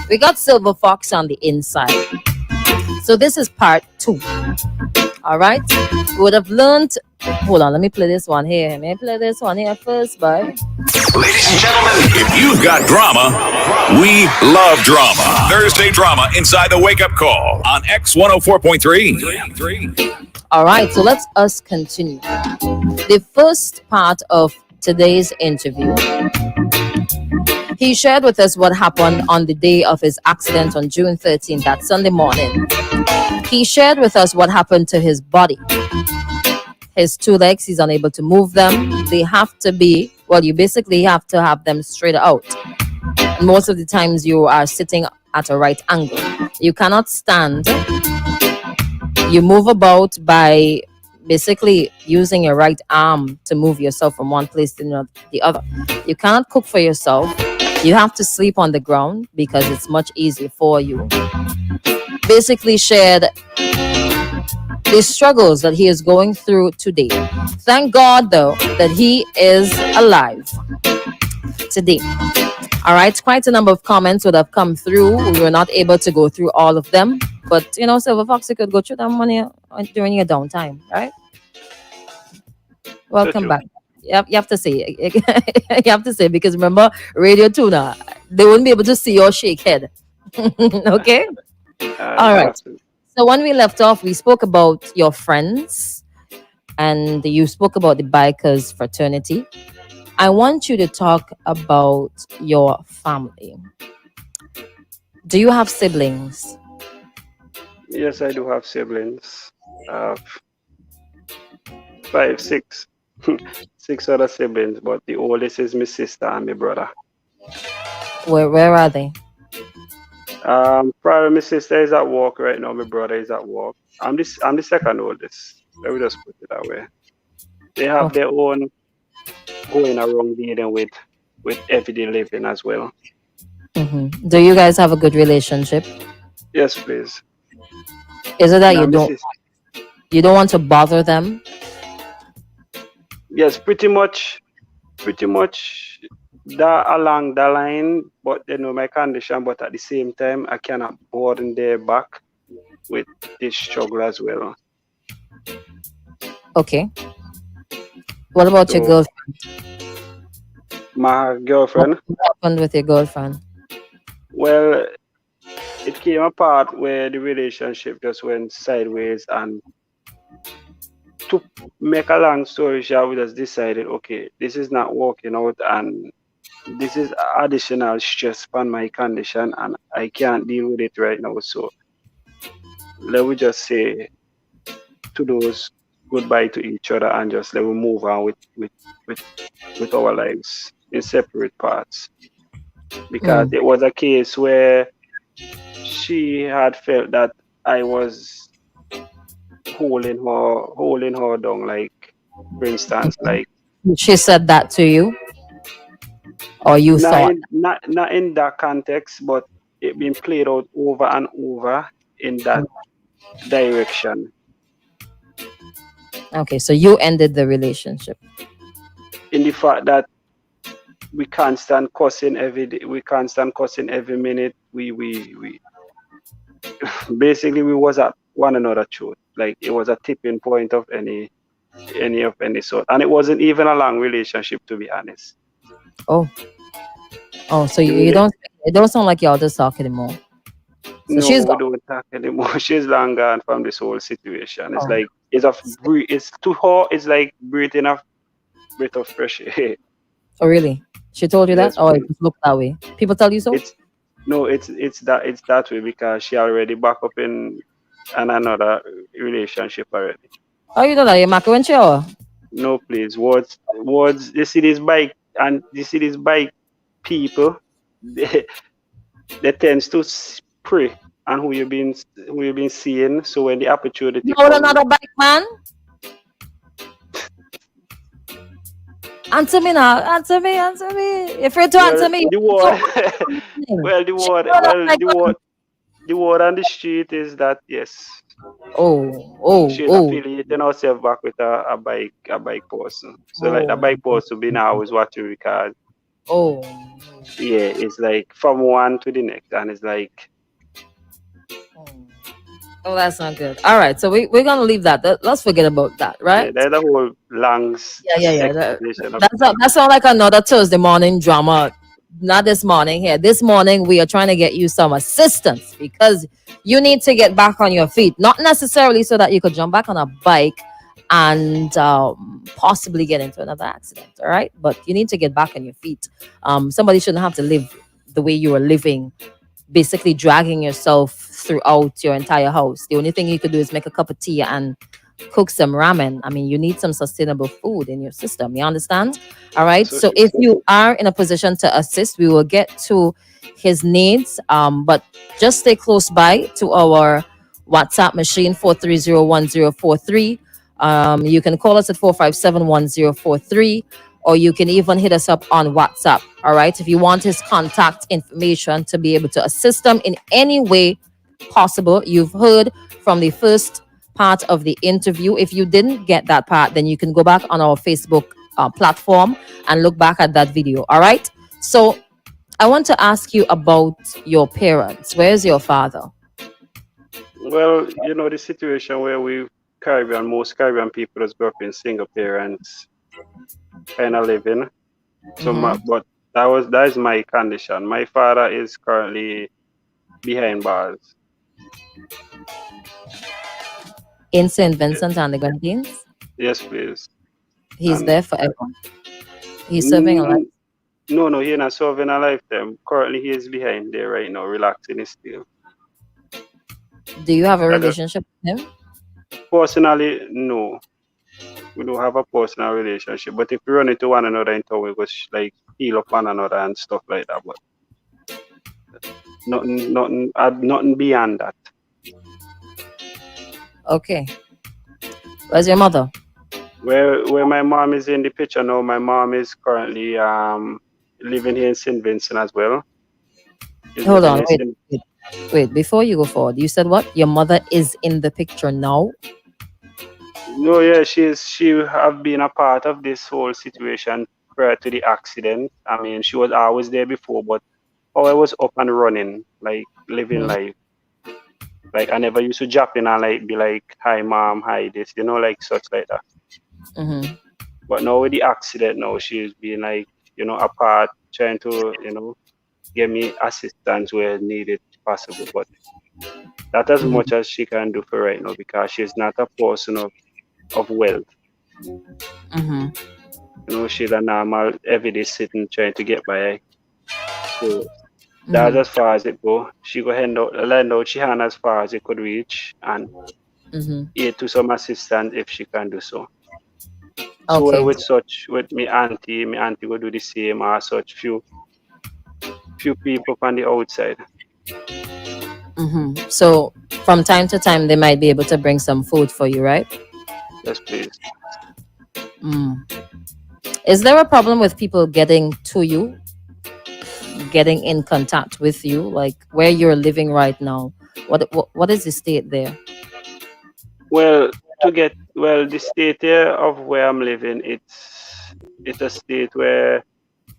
We got Silver Fox on the inside. So this is part 2. All right. We would have learned. Hold on, let me play this one here. Let me play this one here first, bye. Ladies and gentlemen, if you've got drama, we love drama. Thursday drama inside the Wake Up Call on X104.3. All right, so let's us continue. The first part of today's interview, he shared with us what happened on the day of his accident on June 13th, that Sunday morning. He shared with us what happened to his body. His 2 legs, he's unable to move them. They have to be, well, you basically have to have them straight out. And most of the times you are sitting at a right angle. You cannot stand. You move about by basically using your right arm to move yourself from one place to the other. You cannot cook for yourself. You have to sleep on the ground because it's much easier for you. Basically shared the struggles that he is going through today. Thank God, though, that he is alive today. All right, quite a number of comments would have come through. We were not able to go through all of them, but Silver Fox, you could go through them during your downtime, right? Welcome back. You have to say, you have to say, because remember, Radio Tuna, they wouldn't be able to see your shake head. Okay? All right. So when we left off, we spoke about your friends and you spoke about the bikers fraternity. I want you to talk about your family. Do you have siblings? Yes, I do have siblings. I have 5, 6, 6 other siblings, but the oldest is my sister and my brother. Where are they? Probably my sister is at work right now. My brother is at work. I'm the second oldest. Let me just put it that way. They have their own going around dealing with everyday living as well. Mm-hmm. Do you guys have a good relationship? Yes, please. Is it that you don't want to bother them? Yes, pretty much that along the line, but they know my condition, but at the same time I cannot burden their back with this struggle as well. Okay. What about your girlfriend? My girlfriend? What happened with your girlfriend? Well, it came apart where the relationship just went sideways, and to make a long story short, we just decided, okay, this is not working out and this is additional stress on my condition and I can't deal with it right now. So let me just say to those goodbye to each other and just let me move on with our lives in separate parts. Because it was a case where she had felt that I was holding her down, like, for instance, like, she said that to you, or you thought? Not in that context, but it being played out over and over in that direction. Okay, so you ended the relationship in the fact that we can't stand cussing every day. We can't stand cussing every minute. We basically we was at one another throat. Like, it was a tipping point of any sort, and it wasn't even a long relationship, to be honest. Oh, so you don't. It don't sound like y'all just talk anymore. So no, we don't talk anymore. She's long gone from this whole situation. It's like it's to her. It's like breathing a breath of fresh air. Oh, really? She told you that? Oh, it just looked that way. People tell you so? It's that way because she already back up in another relationship already. Oh, you know that you're macaroni shower? No, please. Words. You see this bike people. They tends to spray on who you've been seeing. So when the opportunity you comes, another bike man. Answer me now. Answer me. If you're to answer me, the word. The word on the street is that yes. She's affiliating herself back with a bike person. So like the bike person be now is watching because Oh, Yeah, it's like from one to the next, and it's like, oh, that's not good. All right, so we're gonna leave that. Let's forget about that, yeah, right? there's a whole long Yeah. explanation of That sounds like another Thursday morning drama. Not this morning here. This morning we are trying to get you some assistance because you need to get back on your feet. Not necessarily so that you could jump back on a bike and possibly get into another accident. All right, but you need to get back on your feet. Somebody shouldn't have to live the way you are living, basically dragging yourself throughout your entire house. The only thing you could do is make a cup of tea and cook some ramen. I mean, you need some sustainable food in your system. You understand? All right. so So if you are in a position to assist, we will get to his needs. But just stay close by to our WhatsApp machine 4301043. You can call us at 4571043, or you can even hit us up on WhatsApp. All right. If you want his contact information to be able to assist them in any way possible. You've heard from the first part of the interview. If you didn't get that part, then you can go back on our Facebook platform and look back at that video. All right. So I want to ask you about your parents. Where's your father? well, you know, the situation where most Caribbean people just grew up in single parents kind of living. So, Mhm. but that is my condition. My father is currently behind bars. In St. Vincent and the Grenadines. Yes, please. He's And there forever. He's serving a life. mm, no, he's not serving a lifetime. Currently, he is behind there right now, relaxing his still. Do you have a I don't- relationship with him? Personally, no, we don't have a personal relationship. But if we run into one another in town, we go like heal up one another and stuff like that. But nothing beyond that. Okay. Where's your mother? Where my mom is in the picture now, my mom is currently living here in St. Vincent as well. She's Hold living on. in St. Wait. Before you go forward, you said what? Your mother is in the picture now? No, yeah, she have been a part of this whole situation prior to the accident. I mean, she was always there before, but I was up and running, like living Mhm. life. Like I never used to drop in and like be like, "Hi, mom, hi, this," like such like that. Mm-hmm. But now with the accident, now she's been like, apart, trying to, give me assistance where needed possible. But not as Mm-hmm. much as she can do for right now because she's not a person of wealth. Mm-hmm. She's a normal everyday sitting trying to get by. So that's Mm-hmm. as far as it go. She go lend out she hand as far as it could reach and Mm-hmm. aid to some assistance if she can do so. So Okay. with me auntie will do the same or such few people from the outside. Mm-hmm. So from time to time, they might be able to bring some food for you, right? Yes, please. Mm. Is there a problem with people getting to you, getting in contact with you, like where you're living right now? What is the state there? Well, the state here of where I'm living, it's a state where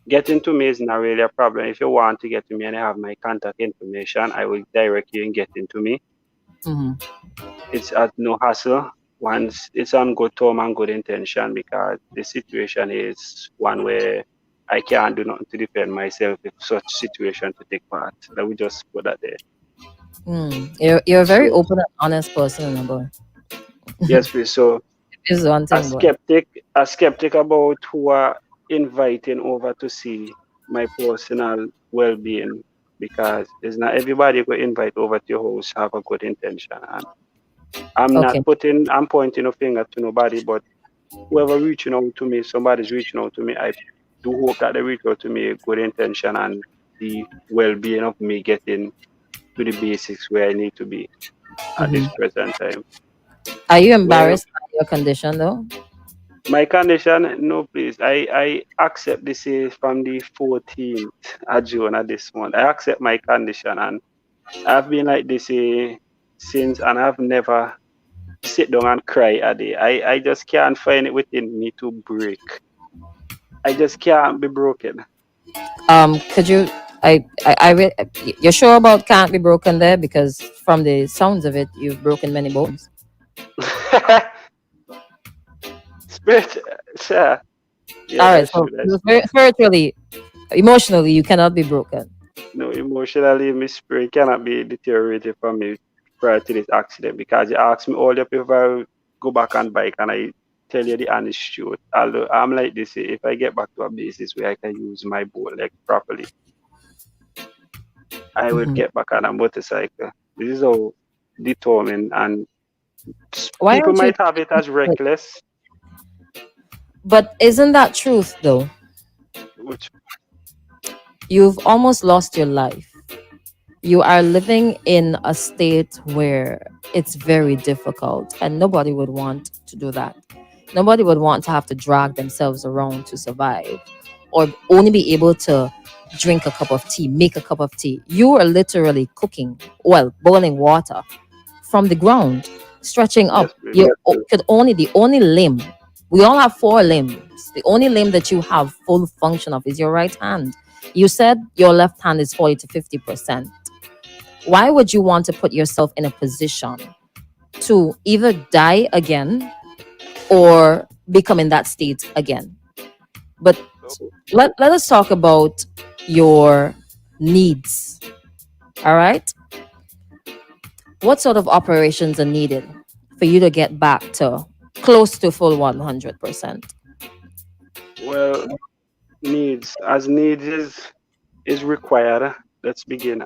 getting to me is not really a problem. If you want to get to me and I have my contact information, I will direct you in getting to me. Mm-hmm. It's at no hassle. Once it's on good term and good intention because the situation is one where I can't do nothing to defend myself if such situation to take part. Let me just put that there. You're a very So open and honest person, boy. yes, please. So Is one a thing, boy. skeptic about who are inviting over to see my personal well-being because it's not everybody who invite over to your house have a good intention. And Okay. I'm pointing a finger to nobody, but whoever reaching out to me, somebody's reaching out to me. I do hope that they reach out to me with good intention and the well-being of me getting to the basics where I need to be at Mm-hmm. this present time. Are you Well, embarrassed by your condition, though? my condition, no, please. I accept this is from the 14th of June of this month. I accept my condition, and I've been like this since, and I've never sit down and cry a day. I just can't find it within me to break. I just can't be broken. Could you? You're sure about can't be broken there because from the sounds of it, you've broken many bones. Spirit, yeah, yeah, All right, that's so true. That's spiritually, emotionally, you cannot be broken. no, emotionally, my spirit cannot be deteriorated from me prior to this accident because you asked me all up if I go back on bike and I tell you the honest truth. Although I'm like this, if I get back to a basis where I can use my bow leg properly, I will Hmm. get back on a motorcycle. This is how determined and Why people aren't you? might have it as reckless, But isn't that truth though? which You've almost lost your life. You are living in a state where it's very difficult, and nobody would want to do that. Nobody would want to have to drag themselves around to survive or only be able to drink a cup of tea, make a cup of tea. You are literally cooking, well, boiling water from the ground, stretching yes, up. please. You could only, the only limb, we all have four limbs. The only limb that you have full function of is your right hand. You said your left hand is 40 to 50%. Why would you want to put yourself in a position to either die again or become in that state again? But let us talk about your needs. All right. What sort of operations are needed for you to get back to close to full 100%? Well, needs as needs is required. Let's begin.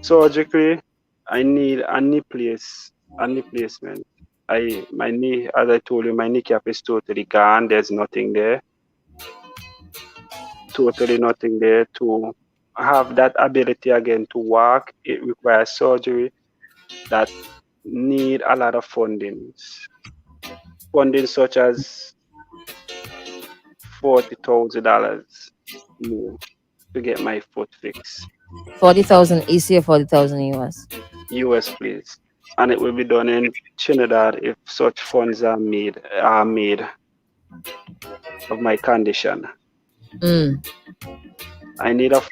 Surgically, I need a knee placement. My knee, as I told you, my kneecap is totally gone. There's nothing there, totally nothing there. To have that ability again to walk, it requires surgery that need a lot of funding such as $40,000 more to get my foot fixed. 40,000 EC or 40,000 US? US, please. And it will be done in Trinidad if such funds are made of my condition. Mm. I need a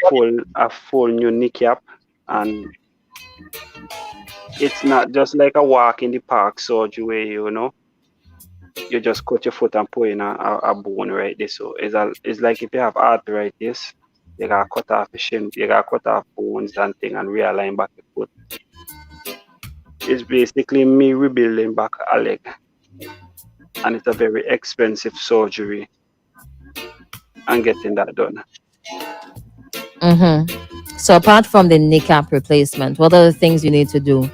full new kneecap, and it's not just like a walk in the park surgery where you just cut your foot and put in a bone right there. So it's like if you have arthritis, you gotta cut off the shin, you gotta cut off bones and thing and realign back the foot. It's basically me rebuilding back a leg, and it's a very expensive surgery and getting that done. Mm-hmm. So apart from the kneecap replacement, what are the things you need to do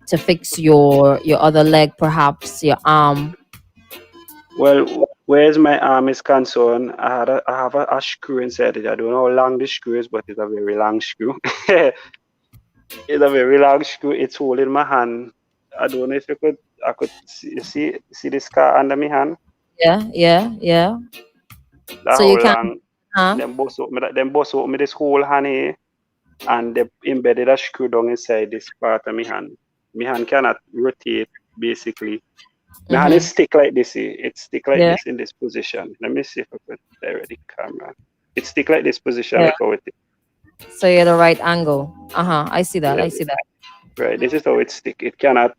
to fix your other leg, perhaps your arm? Well, whereas my arm is concerned, I have a screw inside it. I don't know how long the screw is, but it's a very long screw. It's a very long screw. It's holding my hand. I don't know if I could see the scar under my hand. Yeah, yeah, yeah. That So how you can, long huh? them bust out me this whole hand here, and they embedded a screw down inside this part of my hand. My hand cannot rotate basically. My hand is Mm-hmm. stick like this. It's stick like Yeah, this in this position. Let me see if I could direct the camera. It's stick like this position, yeah. like how it is. So you're the right angle. Uh-huh. I see that. Yeah, I see that. right. This is how it stick. It cannot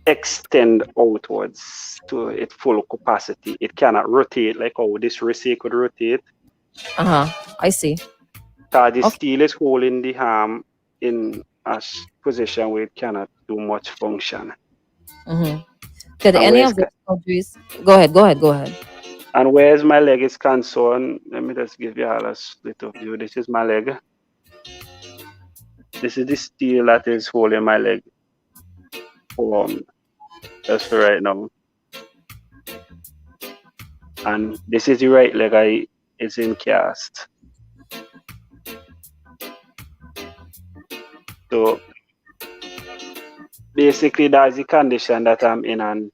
extend outwards to its full capacity. It cannot rotate like how this wrist here could rotate. Uh-huh. I see. Because the Okay. steel is holding the arm in a position where it cannot do much function. Mm-hmm. Could And any whereas of the surgeries go ahead, go ahead, go ahead. and whereas my leg is concerned, let me just give you all a split of view. This is my leg. This is the steel that is holding my leg form just for right now. And this is the right leg is in cast. So basically that's the condition that I'm in, and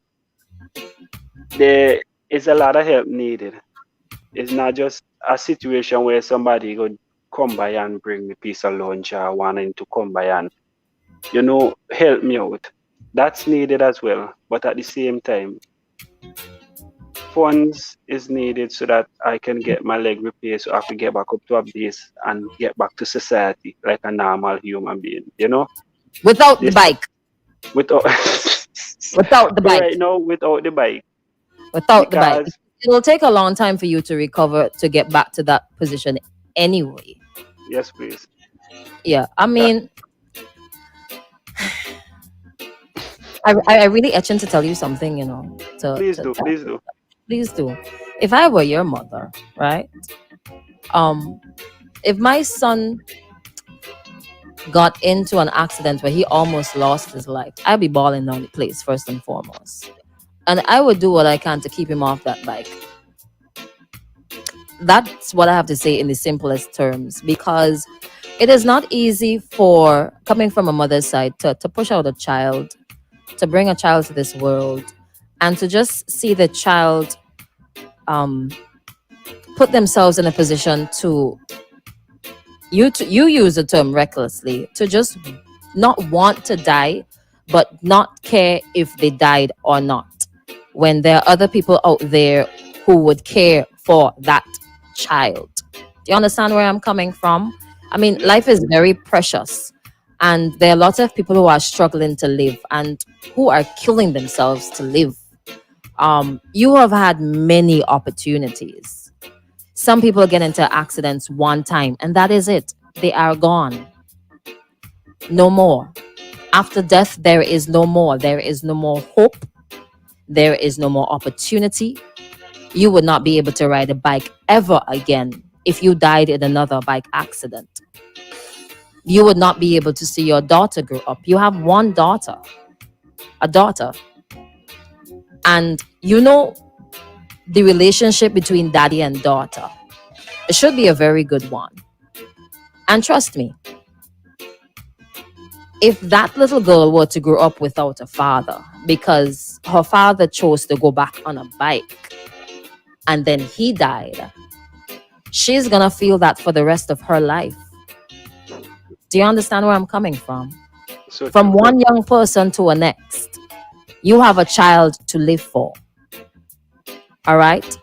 there is a lot of help needed. It's not just a situation where somebody could come by and bring me piece of lunch or wanting to come by and help me out. That's needed as well. But at the same time, funds is needed so that I can get my leg repaired so I can get back up to a base and get back to society like a normal human being, you know? Without the This bike. without Without the bike. right now without the bike Without the bike. because It will take a long time for you to recover to get back to that position anyway. yes please. Yeah. I That mean, I really itching to tell you something, you know. please do. Please do. If I were your mother, right? Um, if my son got into an accident where he almost lost his life, I'd be balling down the place first and foremost. And I would do what I can to keep him off that bike. That's what I have to say in the simplest terms, because it is not easy for coming from a mother's side to push out a child, to bring a child to this world, and to just see the child um, put themselves in a position to you use the term recklessly, to just not want to die but not care if they died or not, when there are other people out there who would care for that child. Do you understand where I'm coming from? I mean, Yes, life is very precious, and there are lots of people who are struggling to live and who are killing themselves to live. You have had many opportunities. Some people get into accidents one time and that is it. They are gone. No more. After death, there is no more. There is no more hope. There is no more opportunity. You would not be able to ride a bike ever again if you died in another bike accident. You would not be able to see your daughter grow up. You have one daughter, a daughter. And you know the relationship between daddy and daughter. It should be a very good one. And trust me, if that little girl were to grow up without a father because her father chose to go back on a bike and then he died, she's gonna feel that for the rest of her life. Do you understand where I'm coming from? so From true. one young person to a next, you have a child to live for. All right?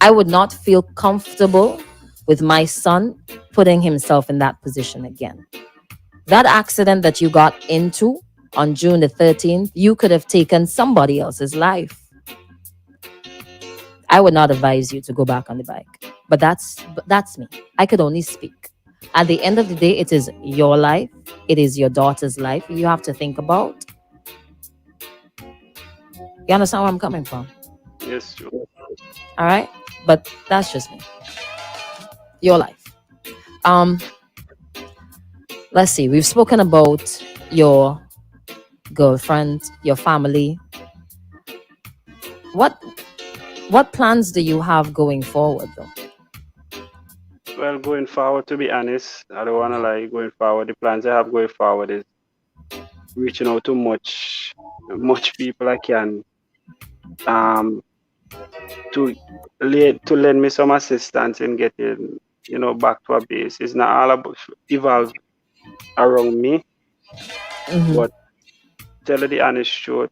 I would not feel comfortable with my son putting himself in that position again. That accident that you got into on June the 13th, you could have taken somebody else's life. I would not advise you to go back on the bike. But that's me. I could only speak. At the end of the day, it is your life. It is your daughter's life. You have to think about. You understand where I'm coming from? Yes, true. All right? But that's just me. Your life. Um, let's see. We've spoken about your girlfriend, your family. What what plans do you have going forward though? Well, going forward, to be honest, I don't wanna lie, going forward, the plans I have going forward is reaching out to much people I can, um to to lend me some assistance in getting, back to a base. It's not all about evolve around me, Hmm. but tell you the honest truth,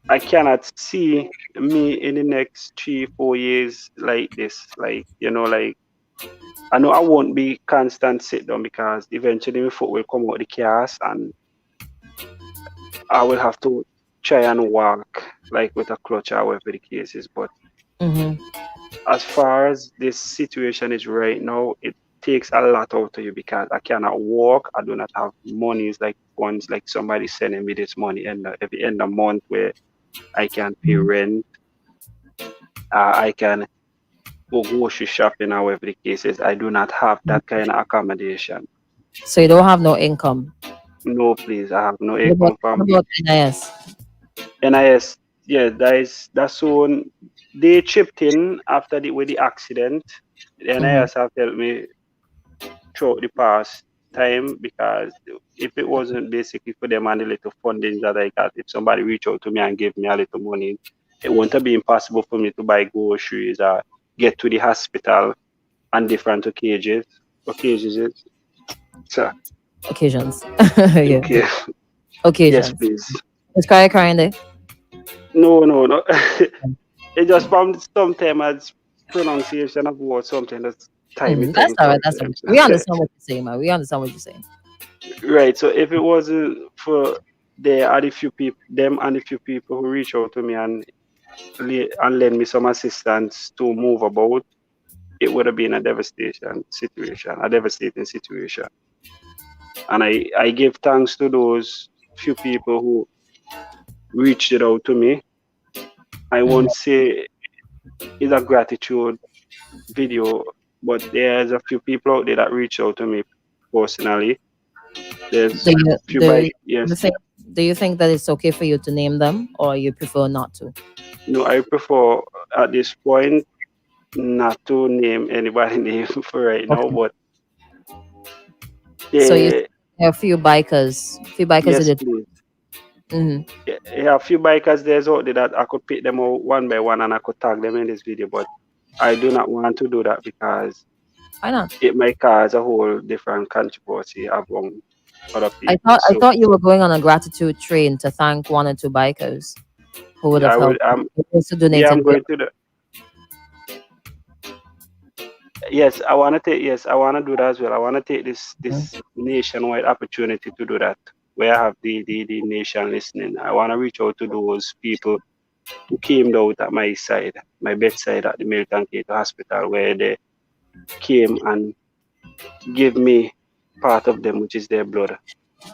I cannot see me in the next 3, 4 years like this. Like, like I know I won't be constant sit down because eventually my foot will come out the cast and I will have to try and walk like with a crutch or whatever the case is. But Hmm. as far as this situation is right now, it takes a lot out of you because I cannot walk. I do not have monies like funds like somebody sending me this money and every end of month where I can pay rent. I can go grocery shopping or whatever the case is. I do not have that kind of accommodation. So you don't have no income. No, please. I have no What about, income what from about NIS? NIS. Yeah, that's when they chipped in after with the accident. The Hmm. NIS have helped me throughout the past time because if it wasn't basically for them and the little funding that I got, if somebody reached out to me and gave me a little money, it wouldn't have been impossible for me to buy groceries or get to the hospital on different occasions. Occasions. So, Occasions. Yeah. okay. Yes, Occasions. please. Is crying day? No. It just from sometimes pronunciation of word something that's timey That's thing all right. That's all sometimes. right. We understand what you're saying, man. We understand what you're saying. Right. So if it wasn't for there are the few people, them and the few people who reach out to me and lend me some assistance to move about, it would have been a devastating situation. And I give thanks to those few people who reached it out to me. I Mhm. won't say it's a gratitude video, but there's a few people out there that reach out to me personally. Do There's you few do bike, you yes. think do you think that it's okay for you to name them, or you prefer not to? No, I prefer at this point not to name anybody name for right now, Okay. but So you they, there are a few bikers who yes, did. please. Mm-hmm. Yeah, a few bikers there's out there that I could pick them out one by one and I could tag them in this video, but I do not want to do that because Why not? it might cause a whole different controversy among other I people. thought I So thought you were going on a gratitude train to thank one or two bikers who would yeah, have helped. Who also I'm donated blood. going to the yes, I want to do that as well. I want to take this nationwide opportunity to do that where I have the nation listening. I want to reach out to those people who came out at my side, my bedside at the Milton Kate Hospital, where they came and give me part of them, which is their blood.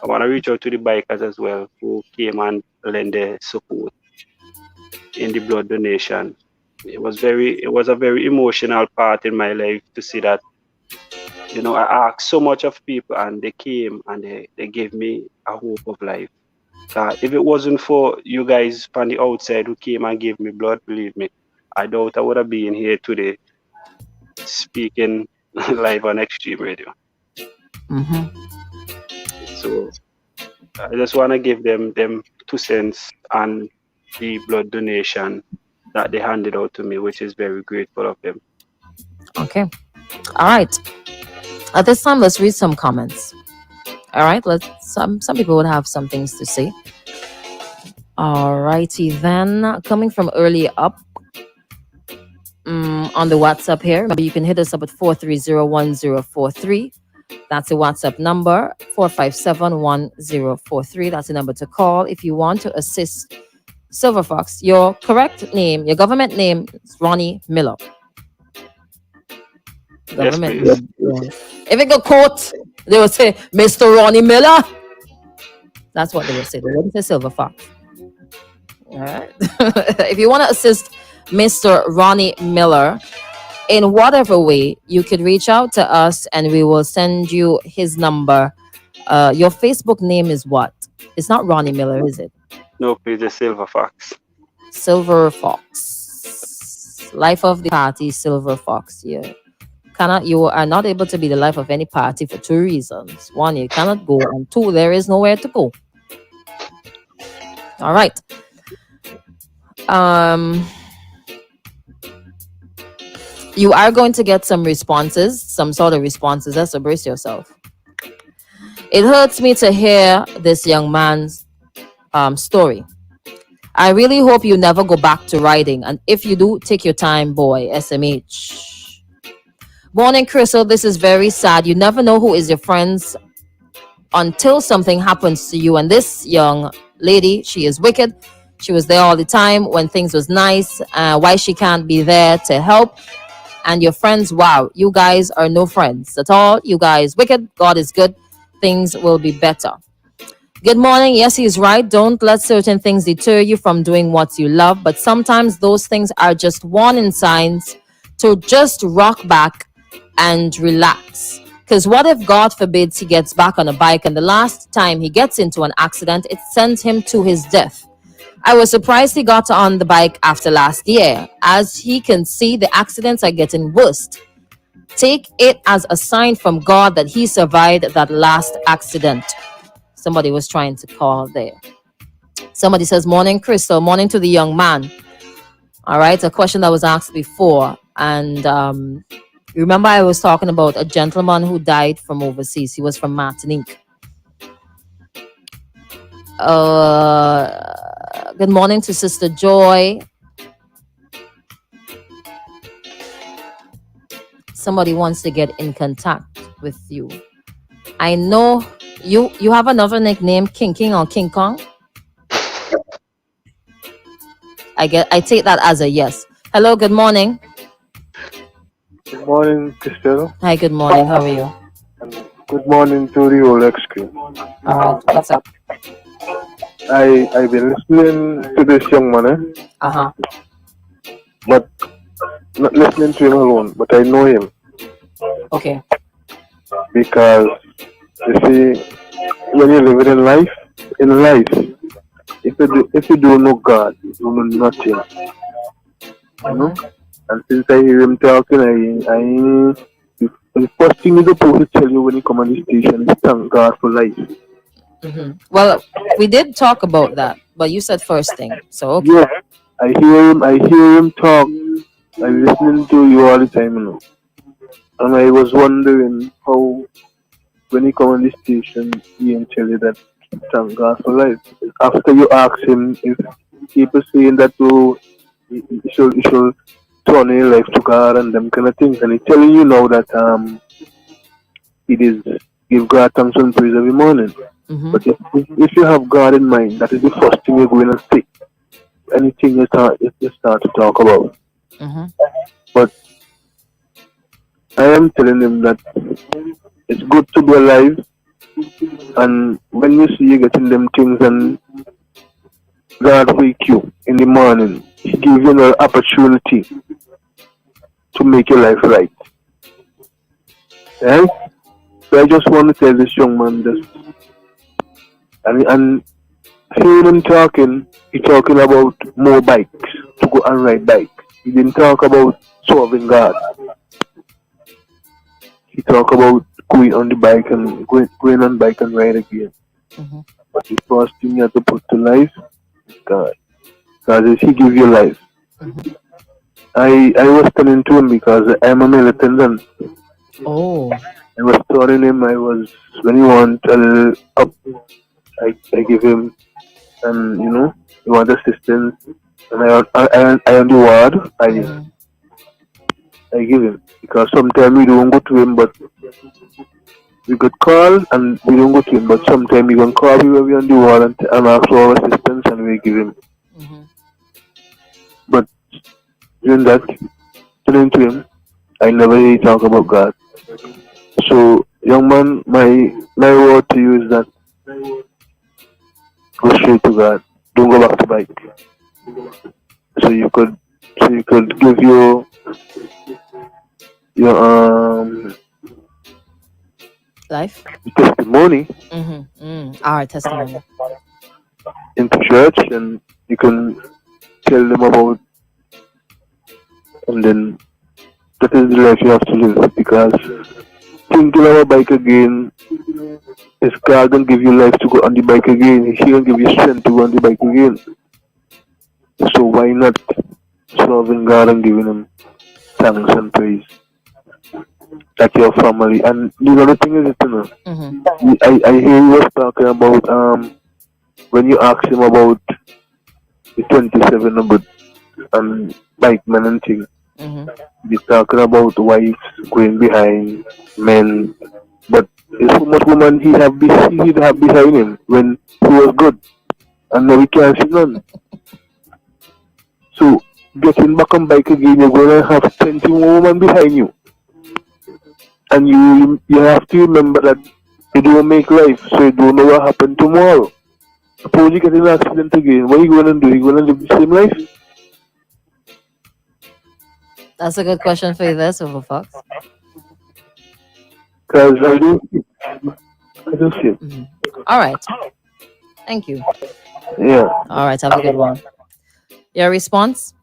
I want to reach out to the bikers as well who came and lend their support in the blood donation. It was a very emotional part in my life to see that, I asked so much of people and they came and they gave me a hope of life. If it wasn't for you guys from the outside who came and gave me blood, believe me, I doubt I would have been here today speaking live on Extreme Radio. Mm-hmm. So I just want to give them 2 cents and the blood donation that they handed out to me, which is very grateful of them. Okay. All right. At this time, let's read some comments. All right. Let's. Some people would have some things to say. All righty then. Coming from early up. On the WhatsApp here. Remember, you can hit us up at 4301043. That's the WhatsApp number, 4571043. That's the number to call if you want to assist Silver Fox. Your correct name, your government name is Ronnie Miller. Yes, Government please. name. Yeah. If it got caught, they would say, Mr. Ronnie Miller. That's what they would say. They wouldn't say Silver Fox. All right. If you want to assist Mr. Ronnie Miller in whatever way, you could reach out to us and we will send you his number. Your Facebook name is what? It's not Ronnie Miller, is it? No, please, the Silver Fox. Silver Fox. Life of the party, Silver Fox. You are not able to be the life of any party for two reasons. One, you cannot go, and two, there is nowhere to go. All right. You are going to get some responses, some sort of responses. So brace yourself. It hurts me to hear this young man's story. I really hope you never go back to riding, and if you do, take your time, boy. SMH. Morning, Crystal. This is very sad. You never know who is your friends until something happens to you. And this young lady, she is wicked. She was there all the time when things was nice. Why she can't be there to help? And your friends, wow, you guys are no friends at all. You guys wicked. God is good. Things will be better. Good morning. Yes, he's right. Don't let certain things deter you from doing what you love. But sometimes those things are just warning signs to just rock back and relax. Because what if, God forbids, he gets back on a bike and the last time he gets into an accident, it sends him to his death? I was surprised he got on the bike after last year. As he can see, the accidents are getting worse. Take it as a sign from God that he survived that last accident. Somebody was trying to call there. Somebody says, morning, Crystal. Morning to the young man. All right, a question that was asked before. And remember I was talking about a gentleman who died from overseas. He was from Martinique. Good morning to Sister Joy. Somebody wants to get in contact with you. I know you have another nickname, King King or King Kong. I take that as a yes. Hello, good morning. Good morning, Crystal. Hi, good morning. How are you? And good morning to the whole crew. All right, what's up? I've been listening to this young man, Uh-huh. but not listening to him alone, but I know him Okay. because you see, when you're living in life, if you don't know God, you don't know nothing. You know? And since I hear him talking, the first thing he's supposed to tell you when you come on the station is thank God for life. Well, we did talk about that, but you said first thing. So okay. Yeah, I hear him talk. I'm listening to you all the time, you know. And I was wondering how, when he come on the station, he can tell you that thank God for life. After you ask him if people saying that you should turn your life to God and them kind of things, and he telling you now that it is give God thanks and praise every morning. But if you have God in mind, that is the first thing you're going to say. Anything you start to talk about. But I am telling him that it's good to be alive, and when you see you getting them things and God wake you in the morning, He gives you an opportunity to make your life right. Right? So I just want to tell this young man this. And hearing him talking, he talking about more bikes, to go and ride bike. He didn't talk about serving God. He talk about going on the bike and going on bike and ride again. But the first thing you have to put to life is God. Because He give you life. I was telling to him because I'm a militant. Oh. I was telling him when he want a little up, I give him, and he want assistance, and I on the ward, I give him, because sometimes we don't go to him, but we could call and we don't go to him, but sometimes we can call me when we on the ward and ask for assistance and we give him. But during that, turning to him, I never really talk about God. So, young man, my word to you is that go straight to God. Don't go back to bike. So you could give your Life. testimony Our testimony into church, and you can tell them about, and then that is the life you have to live, because thinking of a bike again is God gonna give you life to go on the bike again. He gonna give you strength to go on the bike again. So why not serving God and giving Him thanks and praise? Like your family. And the other thing is, I hear you was talking about when you asked him about the 27 number bike man and thing. He's talking about wives going behind men, but there's so much woman he'd have behind him when he was good, and now he can't see none. So getting back on bike again, you're gonna have 20 more women behind you, and you have to remember that you don't make life, so you don't know what happened tomorrow. Suppose you get in an accident again, what are you gonna do? You gonna live the same life? That's a good question for you there, Silver Fox. Because I don't see it. All right. Thank you. Yeah. All right. Have a good one. Your response?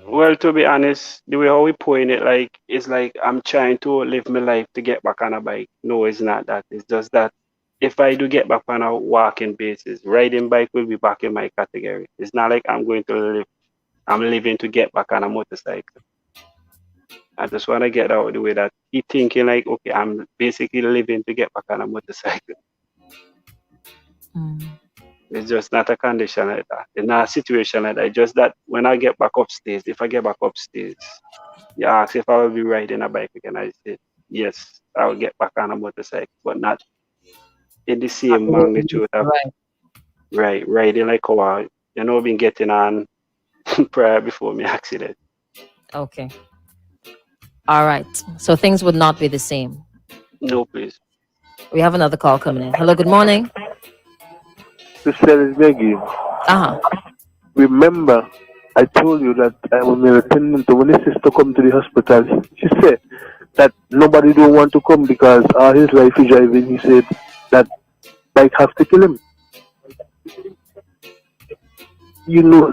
Well, to be honest, the way how we point it, like, it's like I'm trying to live my life to get back on a bike. No, it's not that. It's just that if I do get back on a walking basis, riding bike will be back in my category. It's not like I'm going to live. I'm living to get back on a motorcycle. I just want to get out of the way that he thinking like, okay, I'm basically living to get back on a motorcycle. It's just not a condition like that. It's not a situation like that. It's just that when I get back upstairs, if I get back upstairs, you ask if I will be riding a bike again. I said, yes, I will get back on a motorcycle, but not in the same magnitude of Right. riding like how been getting on prior before my accident. Okay. All right. So things would not be the same. No, please. We have another call coming in. Hello, good morning. Sister Maggie, Uh-huh. remember I told you that I was an attendant when his sister come to the hospital. She said that nobody don't want to come because his life is driving. He said that bike have to kill him.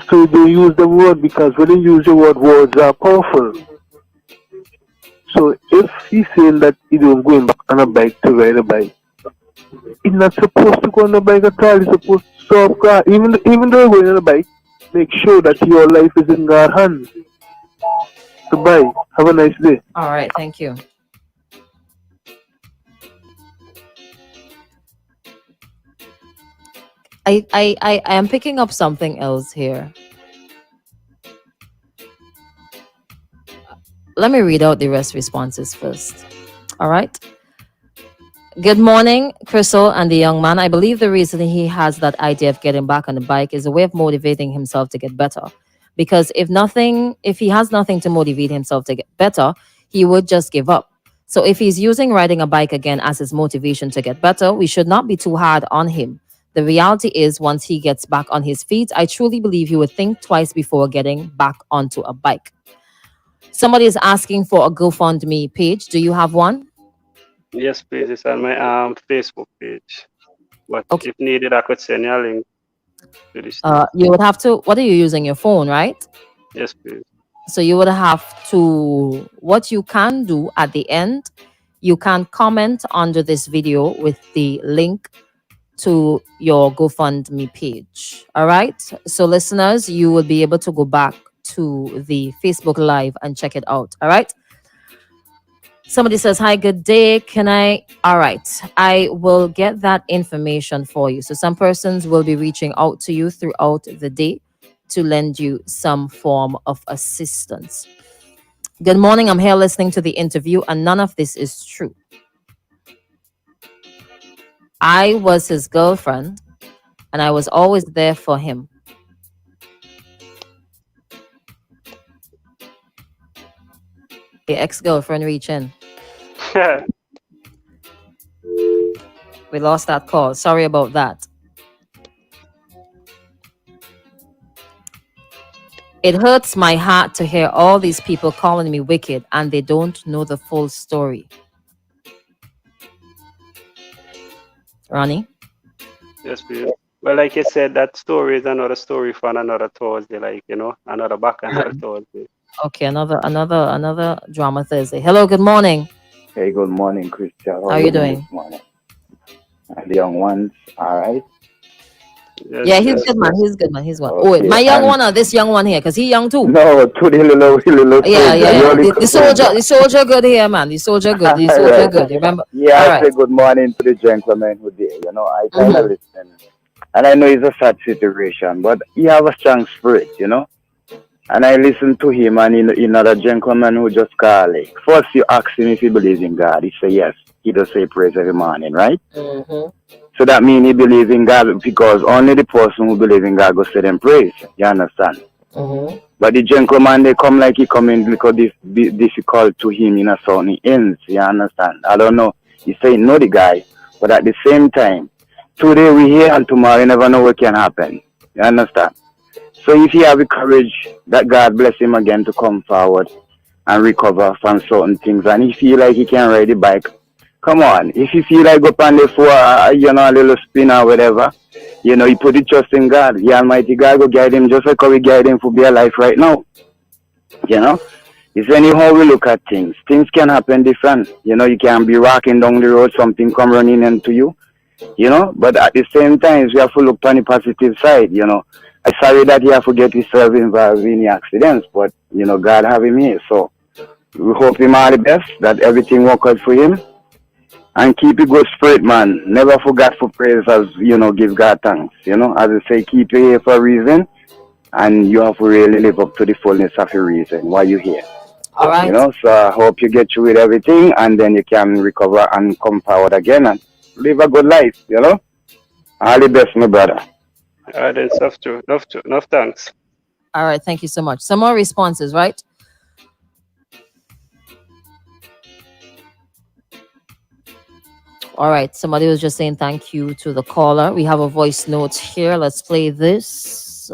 So they use the word because when they use the word, words are powerful. So if he's saying that he don't going back on a bike to ride a bike, he's not supposed to go on a bike at all. He's supposed to stop car. Even though you're going on a bike, make sure that your life is in God's hands. Goodbye. Have a nice day. All right. Thank you. I am picking up something else here. Let me read out the rest responses first. All right. Good morning, Crystal and the young man. I believe the reason he has that idea of getting back on the bike is a way of motivating himself to get better. Because if he has nothing to motivate himself to get better, he would just give up. So if he's using riding a bike again as his motivation to get better, we should not be too hard on him. The reality is, once he gets back on his feet, I truly believe he would think twice before getting back onto a bike. Somebody is asking for a GoFundMe page. Do you have one? Yes, please. It's on my Facebook page. But Okay. if needed, I could send you a link to this. You would have to, what are you using? Your phone, right? Yes, please. So you would have to, what you can do at the end, you can comment under this video with the link to your GoFundMe page. All right. So listeners, you will be able to go back to the Facebook Live and check it out. All right. Somebody says, hi, good day. All right. I will get that information for you. So some persons will be reaching out to you throughout the day to lend you some form of assistance. Good morning. I'm here listening to the interview, and none of this is true. I was his girlfriend, and I was always there for him. The ex-girlfriend reach in. We lost that call. Sorry about that. It hurts my heart to hear all these people calling me wicked and they don't know the full story. Ronnie? Yes, please. Well, like you said, that story is another story for another Thursday, another back another Thursday. Okay, another drama Thursday. Hello, good morning. Hey, good morning, Christian. How are you doing? This morning? And the young ones, all right? Yes, Yeah, he's yes. good, man. He's good, man. He's one. Okay, Oh, wait, my young and- one or this young one here? Because he young too. No, to the little Yeah. soldier. The soldier good here, man. The soldier good. The soldier Right. good. You remember? Yeah, All I right. say good morning to the gentleman who there. I kind of listen. And I know it's a sad situation, but he have a strong spirit, And I listen to him, and he's not a gentleman who just call it. First, you ask him if he believes in God. He say yes. He does say praise every morning, right? Mm-hmm. So that means he believes in God because only the person who believes in God goes to them praise. You understand? Mm-hmm. But the gentleman, they come like he come in because this difficult to him in a certain ends. You understand? I don't know. He say know the guy, but at the same time, today we here and tomorrow you never know what can happen. You understand? So if he have the courage that God bless him again to come forward and recover from certain things, and he feel like he can ride the bike, come on. If you feel like go on there for a little spin or whatever, he put the trust in God. The Almighty God will guide him just like how we guide him for be alive right now. It's anyhow we look at things. Things can happen different. You can be walking down the road, something come running into you. But at the same time, we have to look on the positive side. I'm sorry that he have to get himself involved in the accidents, but God have him here. So we hope him all the best, that everything work out for him. And keep it good spirit, man. Never forget for praise as, give God thanks. As I say, keep you here for a reason. And you have to really live up to the fullness of your reason why you're here. All right. So I hope you get through with everything and then you can recover and come forward again and live a good life, All the best, my brother. Then stuff too. Enough thanks. All right. Thank you so much. Some more responses, right? All right. Somebody was just saying thank you to the caller. We have a voice note here. Let's play this.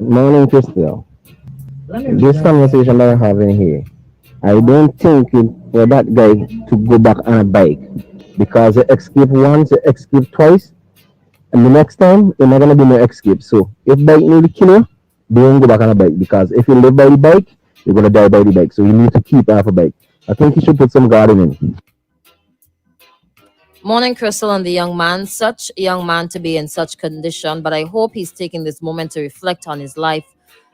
Morning, Crystal. This conversation that we're having here, I don't think it for that guy to go back on a bike because he escaped once, he escaped twice, and the next time there's not gonna be no escape. So if bike need to kill you, don't go back on a bike because if you live by the bike, you're gonna die by the bike. So you need to keep off a bike. I think you should put some guard in it. Morning, Crystal, and the young man. Such a young man to be in such condition, but I hope he's taking this moment to reflect on his life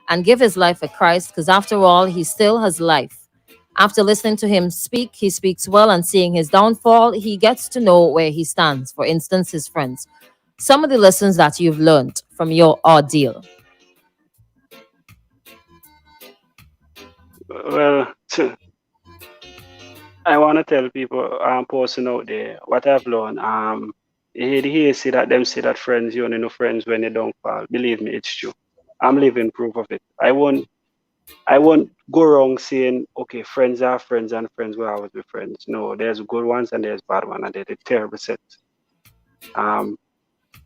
and give his life a Christ, because after all, he still has life. After listening to him speak, he speaks well, and seeing his downfall, he gets to know where he stands. For instance, his friends. Some of the lessons that you've learned from your ordeal. Well, I want to tell people posting out there what I've learned. You hear say that friends, you only know friends when they don't fall. Believe me, it's true. I'm living proof of it. I won't go wrong saying, okay, friends are friends and friends will always be friends. No, there's good ones and there's bad ones, and there's a terrible set.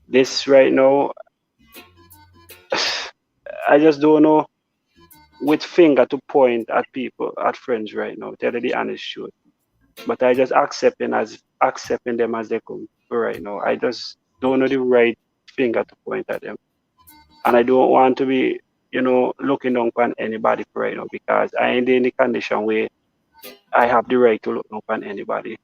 This right now, I just don't know which finger to point at people, at friends right now, tell you the honest truth. But I just accepting them as they come right now. I just don't know the right finger to point at them. And I don't want to be, looking down on anybody for right now because I ain't in the condition where I have the right to look down on anybody.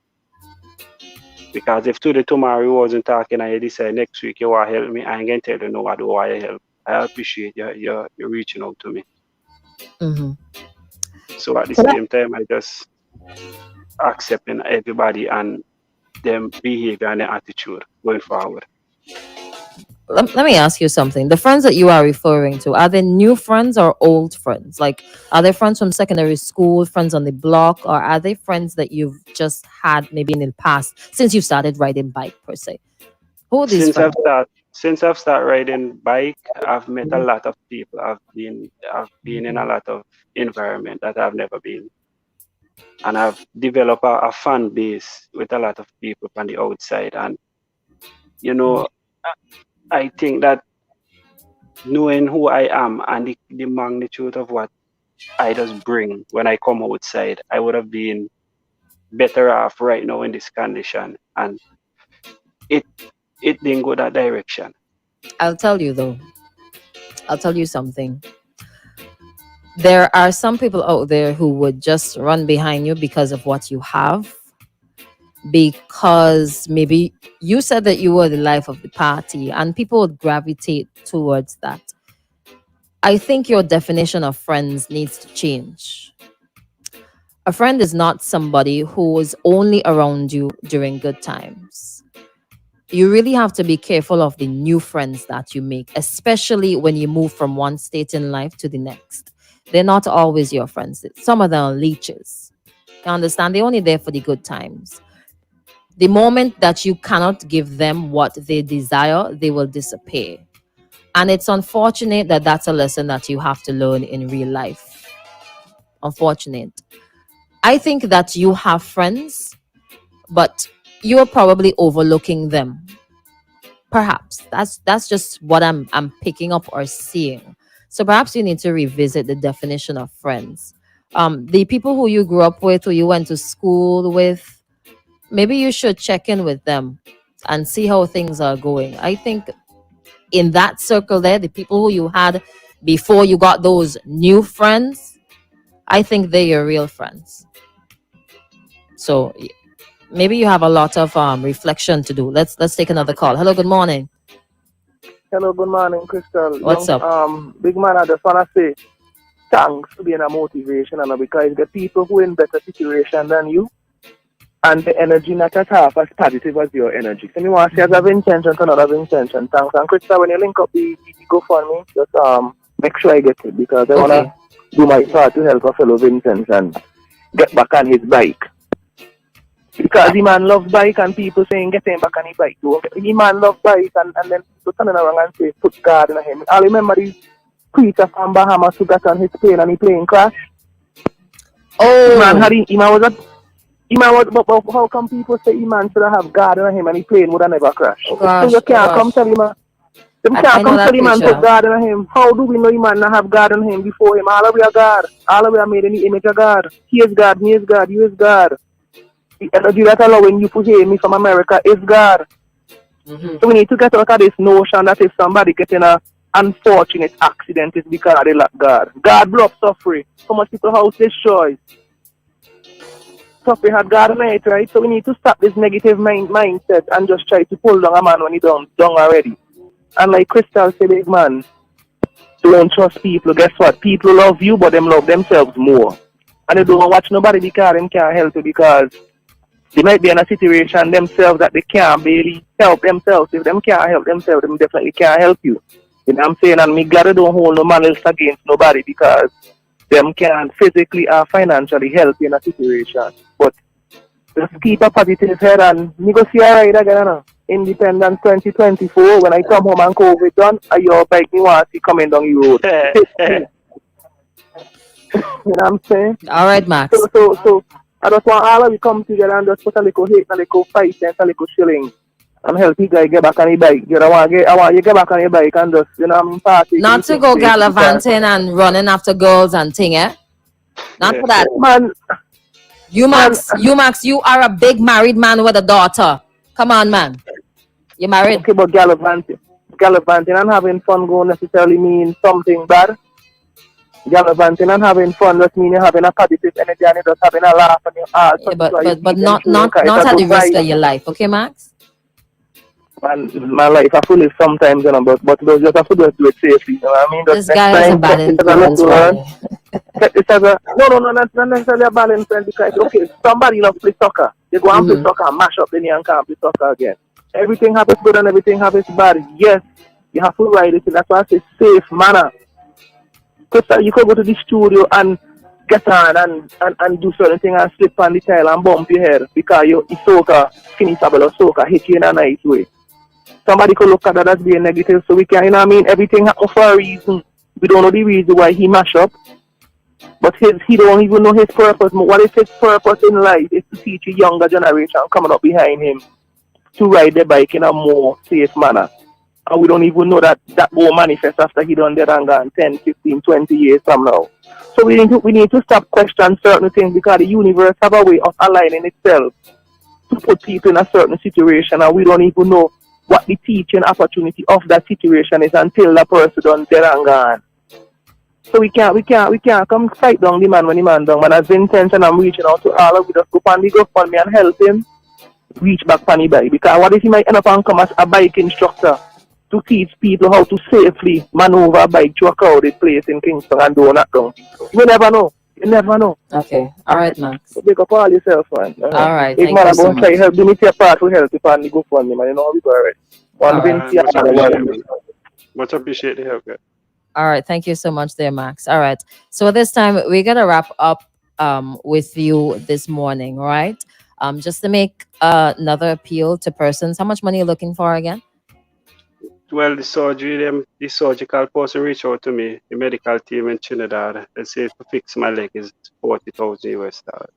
Because if tomorrow you wasn't talking and you decide next week you want to help me, I ain't going to tell you no, I don't want to help. I appreciate you reaching out to me. Mm-hmm. So at the same time, I just accepting everybody and them behavior and their attitude going forward. Let me ask you something. The friends that you are referring to, are they new friends or old friends? Like, are they friends from secondary school, friends on the block, or are they friends that you've just had maybe in the past since you started riding bike per se? Who are these friends? Since I've started riding bike, I've met a lot of people. I've been in a lot of environment that I've never been. And I've developed a fan base with a lot of people from the outside. And, I think that knowing who I am and the magnitude of what I just bring when I come outside, I would have been better off right now in this condition. And it didn't go that direction. I'll tell you though. I'll tell you something. There are some people out there who would just run behind you because of what you have. Because maybe you said that you were the life of the party and people would gravitate towards that. I think your definition of friends needs to change. A friend is not somebody who is only around you during good times. You really have to be careful of the new friends that you make, especially when you move from one state in life to the next. They're not always your friends. Some of them are leeches. You understand? They're only there for the good times. The moment that you cannot give them what they desire, they will disappear. And it's unfortunate that that's a lesson that you have to learn in real life. Unfortunate. I think that you have friends, but you're probably overlooking them. Perhaps that's just what I'm picking up or seeing. So perhaps you need to revisit the definition of friends. The people who you grew up with, who you went to school with, maybe you should check in with them and see how things are going. I think in that circle there, the people who you had before you got those new friends, I think they're your real friends. So maybe you have a lot of reflection to do. Let's take another call. Hello, good morning. Hello, good morning, Crystal. What's up? Big man, I just want to say thanks for being a motivation, and because the people who in better situation than you, and the energy not at half as positive as your energy. So me want to say as I have intention to not have intention. Thanks. And Krista, when you link up the GoFundMe, just make sure I get it because I Okay. wanna do my part to help a fellow Vincent and get back on his bike. Because the man loves bike and people saying get him back on his bike too. The man loves bike and then people turning around and say put guard in him. I remember the preacher from Bahamas who got on his plane and he plane crash. Oh, Man had he man was a Iman was, but how come people say Iman should have guard on him and he plane would have never crash? gosh, So you can't gosh. come tell him. Them I can't know come that tell him and picture. put guard on him. How do we know Iman not have guard on him before him? All of we are guard. All of we are made in the image of God. He is God, me is God, you is God. The energy that allowing you to hear me from America is God. Mhm. So we need to get out of this notion that if somebody getting a unfortunate accident is because they lack God. God blow up suffering. So much people house destroyed. Suffering had God on it, right? So we need to stop this negative mindset and just try to pull down a man when he's done already. And like Crystal said, big man, don't trust people. Guess what? People love you, but them love themselves more. And they don't watch nobody because them can't help you because they might be in a situation themselves that they can't really help themselves. If them can't help themselves, them definitely can't help you. You know what I'm saying? And me glad I don't hold no man else against nobody because them can't physically or financially help you in a situation. But just keep a positive head and me go see a ride again, you know. Independence 2024, when I come home and COVID done, your bike me want to see coming down your road. You know what I'm saying? All right, Max. So I just want all of you come together and just put a little hate, a little 5 cents, a little shilling and help you guys get back on your bike. You know, I want you to get back on your bike and just, you know, I'm party. Not to go gallivanting and running after girls and thing, eh? Not for that. Man, You Max, you are a big married man with a daughter. Come on, man. You married? okay, but gallivanting and having fun don't necessarily mean something bad. Gallivanting and having fun just mean you're having a positive energy and you're just having a laugh and you're all Yeah, but not at the risk of your life, okay, Max? My life I feel it sometimes, you know, but you just have to just do it safely. You know what I mean? Just This guy is a bad influence for me. It has a not necessarily a balance friend because okay, somebody loves play soccer. They go and play soccer and mash up then you can't play soccer again. Everything happens good and everything happens bad. Yes, you have to ride it. That's why I say safe manner. Because you could go to the studio and get on and do certain things and slip on the tile and bump your head because you soca finishable or soca hit you in a nice way. Somebody could look at that as being negative, so we can, you know what I mean? Everything happens for a reason. We don't know the reason why he mash up, but he don't even know his purpose. What is his purpose in life is to teach a younger generation coming up behind him to ride the bike in a more safe manner. And we don't even know that will manifest after he done dead and gone 10, 15, 20 years from now. So we need to stop questioning certain things because the universe have a way of aligning itself to put people in a certain situation and we don't even know what the teaching opportunity of that situation is until the person done dead and gone. So we can't come fight down the man when the man down. Man has intention, I'm reaching out to all of you, just go on the GoFundMe and help him reach back on the bike. Because what if he might end up and come as a bike instructor to teach people how to safely maneuver a bike through a crowded place in Kingston and do not down people. You never know. You never know. Okay. All right, Max. So pick up all yourself, man. All right. Big Thank man, you I'm so going to try much. help. Do me your part to help if I go for me, man. You know how we go already. One All Vince, right. Much appreciate the help, guys. All right. Thank you so much there, Max. All right. So this time we're gonna wrap up with you this morning, all right? Just to make another appeal to persons. How much money are you looking for again? Well, the surgical person reached out to me, the medical team in Trinidad, and said to fix my leg is 40,000 US dollars.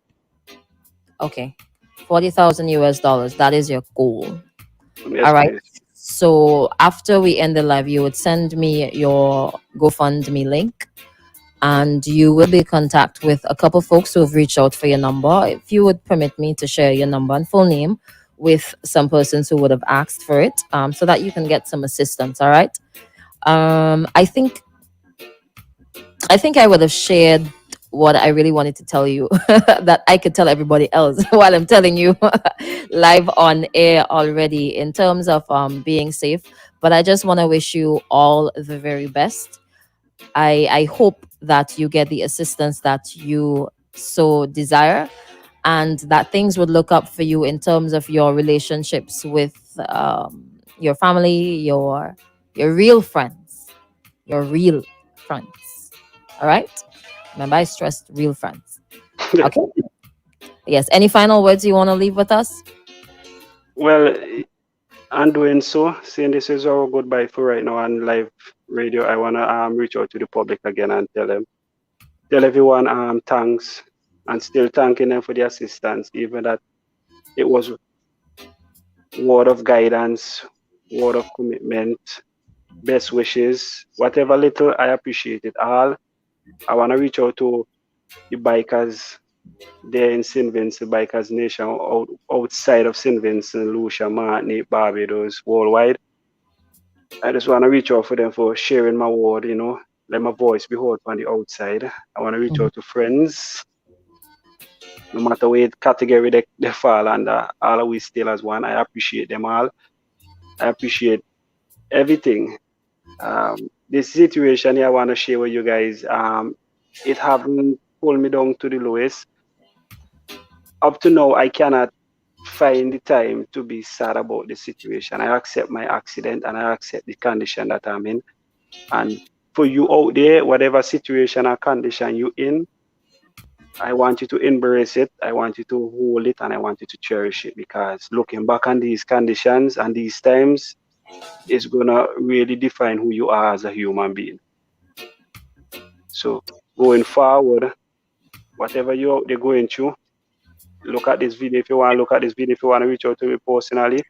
Okay. $40,000 US. That is your goal. Yes, All right. please. So after we end the live, you would send me your GoFundMe link and you will be in contact with a couple folks who have reached out for your number. If you would permit me to share your number and full name with some persons who would have asked for it, so that you can get some assistance. All right. I think I would have shared what I really wanted to tell you that I could tell everybody else while I'm telling you live on air already in terms of being safe. But I just want to wish you all the very best. I hope that you get the assistance that you so desire. and that things would look up for you in terms of your relationships with your family, your real friends, your real friends. All right. Remember, I stressed real friends. Okay. Yes. Any final words you want to leave with us? Well, and doing so, saying this is our goodbye for right now on live radio, I wanna reach out to the public again and tell everyone thanks, and still thanking them for the assistance, even that it was word of guidance, word of commitment, best wishes, whatever little, I appreciate it all. I wanna reach out to the bikers there in St. Vincent, Bikers Nation, outside of St. Vincent, Lucia, Martinique, Barbados, worldwide. I just want to reach out for them for sharing my word, let my voice be heard on the outside. I want to reach out to friends, no matter what category they fall under, all of we still as one. I appreciate them all. I appreciate everything. This situation here I want to share with you guys, it haven't pulled me down to the lowest. Up to now, I cannot find the time to be sad about the situation. I accept my accident and I accept the condition that I'm in. And for you out there, whatever situation or condition you're in, I want you to embrace it. I want you to hold it and I want you to cherish it, because looking back on these conditions and these times is going to really define who you are as a human being. So going forward, whatever you're out there going through, look at this video if you want to look at this video. If you want to reach out to me personally,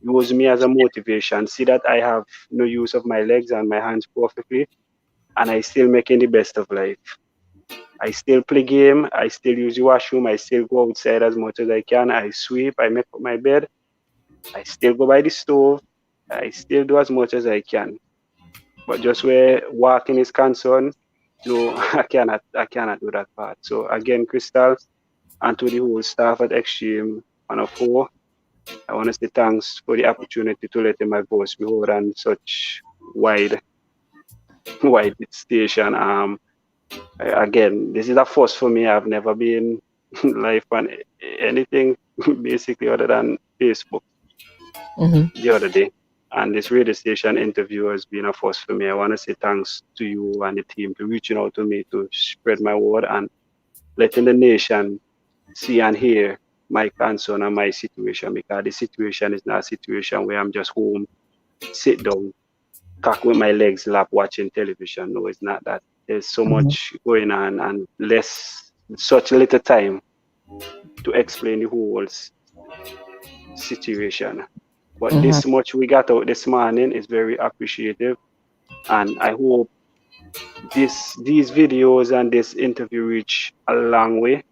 use me as a motivation. See that I have no use of my legs and my hands perfectly, and I still making the best of life. I still play game. I still use the washroom. I still go outside as much as I can. I sweep. I make up my bed. I still go by the stove. I still do as much as I can. But just where walking is concerned, no, I cannot do that part. So again, Crystal, and to the whole staff at Extreme 104, I want to say thanks for the opportunity to let my voice be heard on such wide station. Again, this is a first for me. I've never been live on anything basically other than Facebook the other day. And this radio station interview has been a first for me. I want to say thanks to you and the team for reaching out to me to spread my word and letting the nation see and hear my concern and my situation, because the situation is not a situation where I'm just home, sit down, cock with my legs lap watching television. No, it's not that. There's so much going on and such little time to explain the whole situation. But this much we got out this morning is very appreciative, and I hope these videos and this interview reach a long way,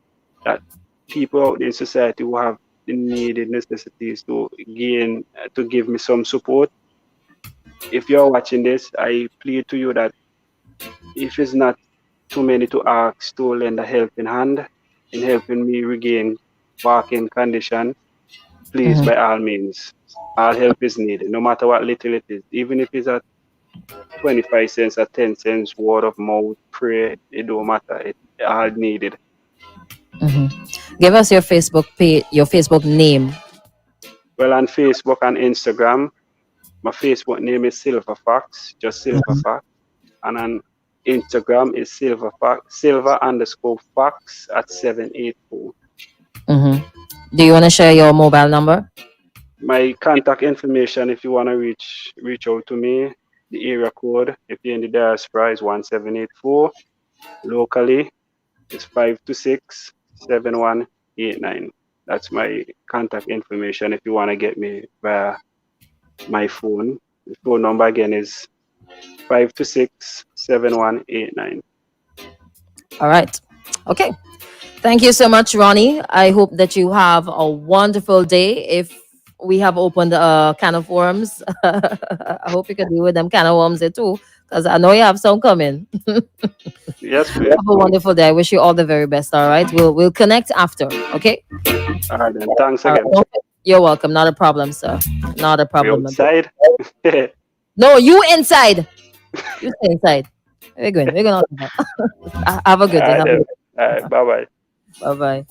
that people out in society who have the needed necessities to give me some support. If you're watching this, I plead to you that if it's not too many to ask, to lend a helping hand in helping me regain walking condition, please, by all means, all help is needed, no matter what little it is. Even if it's at 25 cents or 10 cents, word of mouth, prayer, it don't matter. It all needed. Give us your Facebook page, your Facebook name. Well, on Facebook and Instagram, my Facebook name is Silver Fox, just Silver Fox. And on Instagram is Silver _Fox at 784. Do you want to share your mobile number? My contact information, if you want to reach out to me, the area code, if you're in the diaspora, is 1784. Locally, it's 526-7189. That's my contact information if you want to get me via my phone. The phone number again is 526-7189. All right. Okay. Thank you so much, Ronnie. I hope that you have a wonderful day. If we have opened a can of worms, I hope you can deal with them can of worms there too, because I know you have some coming. Yes, please. Have a wonderful day. I wish you all the very best. All right. We'll connect after. Okay. All right, then. Thanks again. You're welcome. Not a problem, sir. Not a problem. Outside? No, you inside. You stay inside. We're going. Have a good day. All right, bye-bye. Bye-bye.